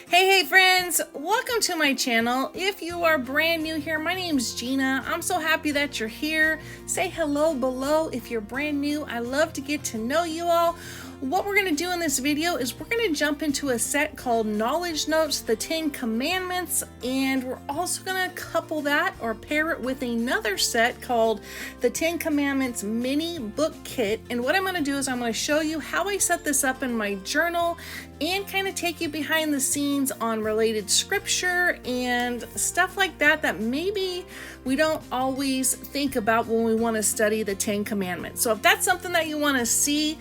Hey friends, welcome to my channel. If you are brand new here, my name's Gina. I'm so happy that you're here. Say hello below if you're brand new. I love to get to know you all. What we're going to do in this video is we're going to jump into a set called Knowledge Notes, the 10 Commandments, and we're also going to couple that or pair it with another set called the 10 Commandments Mini Book Kit. And what I'm going to do is I'm going to show you how I set this up in my journal and kind of take you behind the scenes on related scripture and stuff like that that maybe we don't always think about when we want to study the 10 Commandments. So if that's something that you want to see,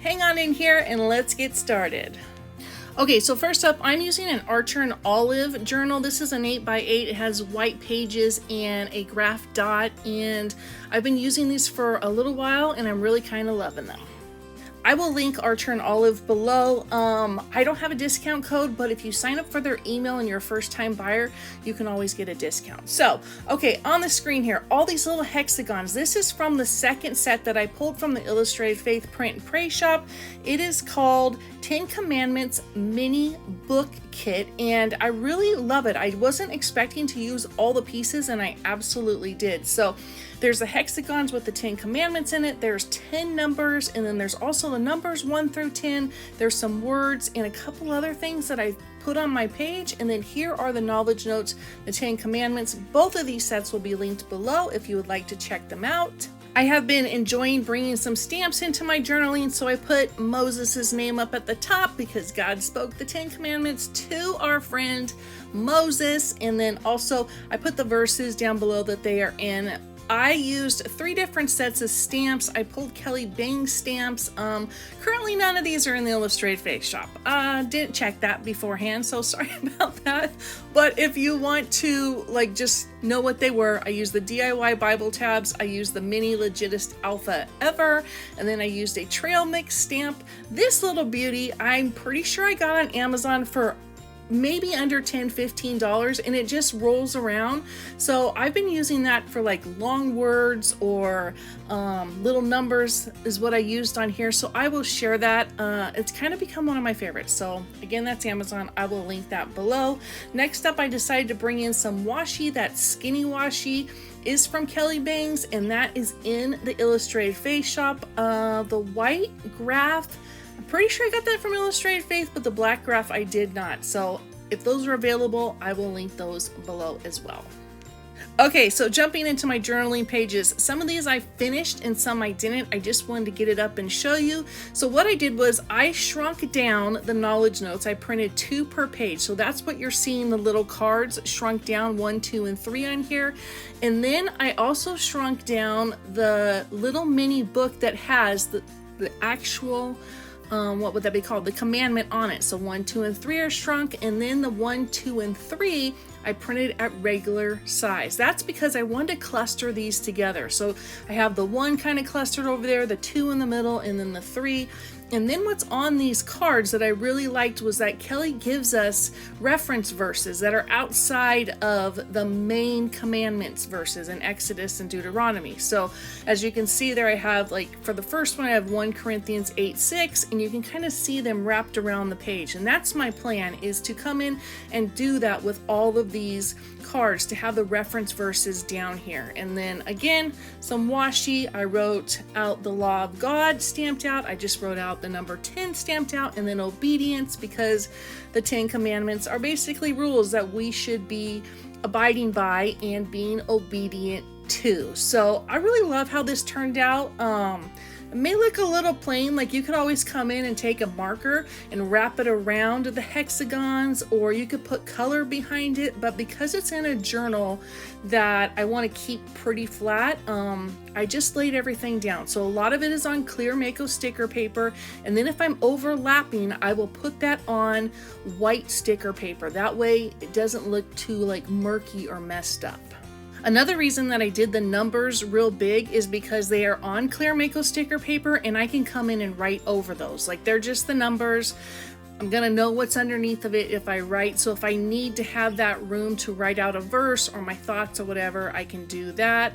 hang on in here and let's get started. Okay, so first up, I'm using an Archer and Olive journal. This is an 8x8. It has white pages and a graph dot, and I've been using these for a little while and I'm really kind of loving them. I will link Archer and Olive below. I don't have a discount code, but if you sign up for their email and you're a first-time buyer, you can always get a discount. So, okay, on the screen here, all these little hexagons. This is from the second set that I pulled from the Illustrated Faith Print and Pray shop. It is called 10 Commandments Mini Book Kit, and I really love it. I wasn't expecting to use all the pieces, and I absolutely did. So there's the hexagons with the 10 commandments in it. There's 10 numbers, and then there's also the numbers 1 through 10. There's some words and a couple other things that I put on my page, and then here are the knowledge notes, the 10 commandments. Both of these sets will be linked below if you would like to check them out. I have been enjoying bringing some stamps into my journaling, so I put Moses' name up at the top because God spoke the 10 commandments to our friend Moses, and then also I put the verses down below that they are in. I used 3 different sets of stamps. I pulled Kelly Bang stamps. Currently none of these are in the Illustrated Faith shop. Didn't check that beforehand, so sorry about that. But if you want to just know what they were, I used the DIY Bible tabs. I used the mini LEGITEST Alpha Ever, and then I used a trail mix stamp. This little beauty, I'm pretty sure I got on Amazon for maybe under $10-15, and it just rolls around. So I've been using that for long words or little numbers is what I used on here, so I will share that. It's kind of become one of my favorites. So again, that's Amazon. I will link that below. Next up, I decided to bring in some washi. That skinny washi is from Kelly Bangs, and that is in the Illustrated Faith shop. The white graph, I'm pretty sure I got that from Illustrated Faith, but the black graph I did not. So if those are available, I will link those below as well. Okay, so jumping into my journaling pages, some of these I finished and some I didn't. I just wanted to get it up and show you. So what I did was I shrunk down the knowledge notes. I printed 2 per page. So that's what you're seeing, the little cards shrunk down 1, 2, and 3 on here. And then I also shrunk down the little mini book that has the actual what would that be called? The commandment on it. So 1, 2, and 3 are shrunk, and then the 1, 2, and 3 I printed at regular size. That's because I wanted to cluster these together. So I have the 1 kind of clustered over there, the 2 in the middle, and then the 3. And then what's on these cards that I really liked was that Kelly gives us reference verses that are outside of the main commandments verses in Exodus and Deuteronomy. So as you can see there, I have for the first one, I have 1 Corinthians 8:6, and you can kind of see them wrapped around the page. And that's my plan, is to come in and do that with all of these cards, to have the reference verses down here. And then again, some washi. I wrote out the law of God stamped out. I just wrote out the number 10 stamped out, and then obedience, because the 10 commandments are basically rules that we should be abiding by and being obedient to. So I really love how this turned out. It may look a little plain, you could always come in and take a marker and wrap it around the hexagons, or you could put color behind it, but because it's in a journal that I want to keep pretty flat, I just laid everything down. So a lot of it is on clear Mako sticker paper, and then if I'm overlapping, I will put that on white sticker paper. That way it doesn't look too murky or messed up. Another reason that I did the numbers real big is because they are on clear Mako sticker paper, and I can come in and write over those. They're just the numbers. I'm gonna know what's underneath of it if I write. So if I need to have that room to write out a verse or my thoughts or whatever, I can do that.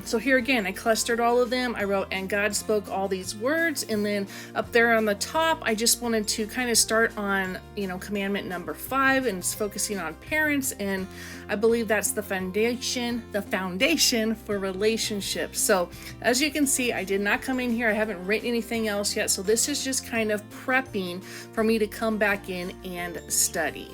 So here again, I clustered all of them. I wrote, and God spoke all these words. And then up there on the top, I just wanted to kind of start on, commandment number 5, and it's focusing on parents. And I believe that's the foundation for relationships. So as you can see, I did not come in here. I haven't written anything else yet. So this is just kind of prepping for me to come back in and study.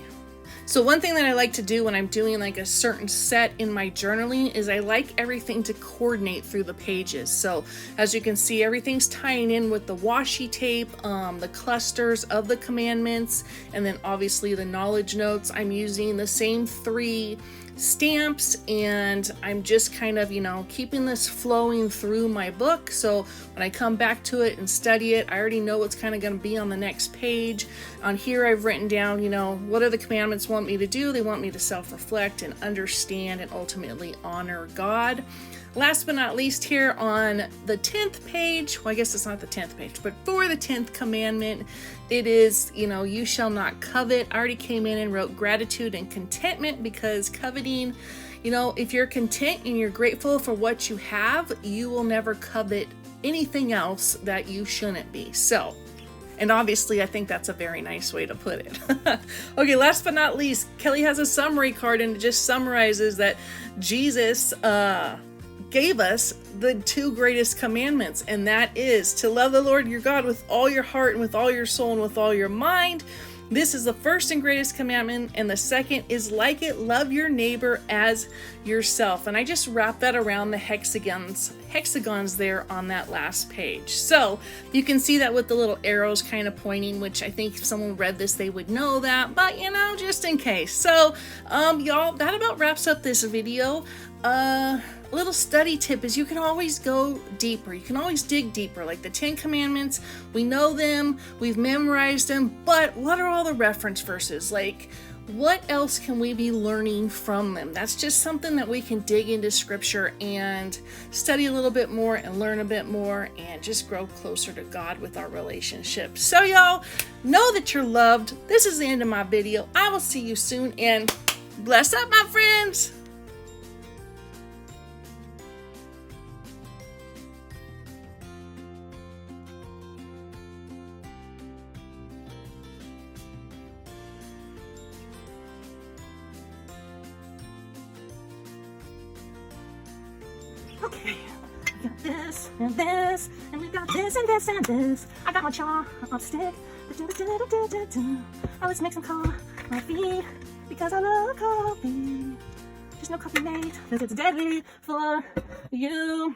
So one thing that I like to do when I'm doing like a certain set in my journaling is I like everything to coordinate through the pages. So as you can see, everything's tying in with the washi tape, the clusters of the commandments, and then obviously the knowledge notes. I'm using the same 3 stamps, and I'm just kind of, keeping this flowing through my book. So when I come back to it and study it, I already know what's kind of going to be on the next page. On here, I've written down, what do the commandments want me to do? They want me to self-reflect and understand and ultimately honor God. Last but not least, here on the 10th page, well, I guess it's not the 10th page, but for the 10th commandment, it is, you shall not covet. I already came in and wrote gratitude and contentment, because coveting, if you're content and you're grateful for what you have, you will never covet anything else that you shouldn't be. So, and obviously, I think that's a very nice way to put it. Okay, last but not least, Kelly has a summary card, and it just summarizes that Jesus gave us the 2 greatest commandments, and that is to love the Lord your God with all your heart and with all your soul and with all your mind. This is the first and greatest commandment, and the second is like it, love your neighbor as yourself. And I just wrap that around the hexagons there on that last page. So you can see that with the little arrows kind of pointing, which I think if someone read this, they would know that, but just in case. So y'all, that about wraps up this video. A little study tip is you can always go deeper. You can always dig deeper. Like the 10 commandments, we know them, we've memorized them, but what are all the reference verses? Like, what else can we be learning from them? That's just something that we can dig into scripture and study a little bit more and learn a bit more and just grow closer to God with our relationship. So y'all, know that you're loved. This is the end of my video. I will see you soon, and bless up, my friends. Okay, we got this, and this, and we got this, and this, and this. I got my chopstick. I was mixing coffee because I love coffee. There's no coffee made because it's deadly for you.